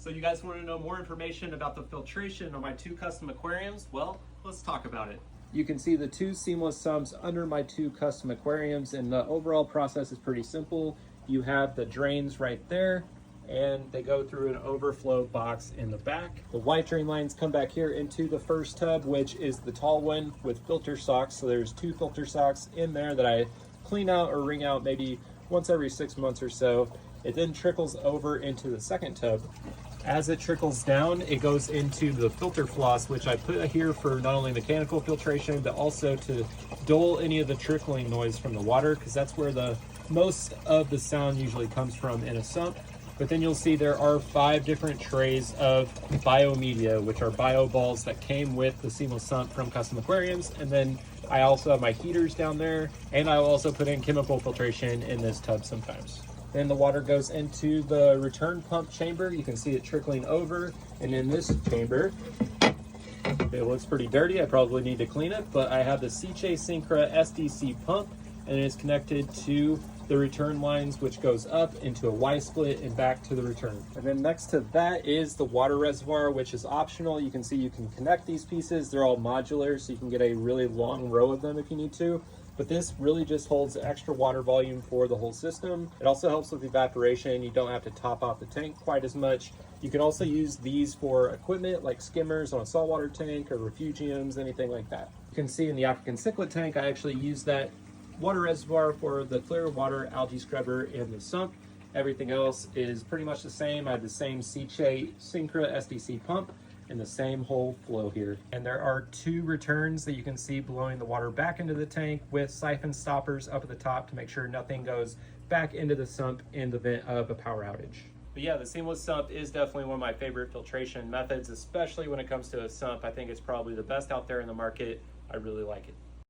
So you guys want to know more information about the filtration on my 2 custom aquariums? Well, let's talk about it. You can see the 2 seamless sumps under my 2 custom aquariums, and the overall process is pretty simple. You have the drains right there, and they go through an overflow box in the back. The white drain lines come back here into the first tub, which is the tall one with filter socks. So there's 2 filter socks in there that I clean out or wring out maybe once every 6 months or so. It then trickles over into the second tub. As it trickles down, it goes into the filter floss, which I put here for not only mechanical filtration, but also to dull any of the trickling noise from the water, because that's where the most of the sound usually comes from in a sump. But then you'll see there are 5 different trays of biomedia, which are bio balls that came with the Seamless Sump from Custom Aquariums. And then I also have my heaters down there, and I'll also put in chemical filtration in this tub sometimes. Then the water goes into the return pump chamber. You can see it trickling over. And in this chamber, it looks pretty dirty. I probably need to clean it, but I have the Syncra SDC pump, and it is connected to the return lines, which goes up into a Y-split and back to the return. And then next to that is the water reservoir, which is optional. You can see you can connect these pieces. They're all modular, so you can get a really long row of them if you need to. But this really just holds extra water volume for the whole system. It also helps with evaporation. You don't have to top off the tank quite as much. You can also use these for equipment like skimmers on a saltwater tank or refugiums, anything like that. You can see in the African cichlid tank, I actually use that water reservoir for the clear water algae scrubber in the sump. Everything else is pretty much the same. I have the same Syncra SDC pump and the same whole flow here. And there are 2 returns that you can see blowing the water back into the tank with siphon stoppers up at the top to make sure nothing goes back into the sump in the event of a power outage. But yeah, the Seamless Sump is definitely one of my favorite filtration methods, especially when it comes to a sump. I think it's probably the best out there in the market. I really like it.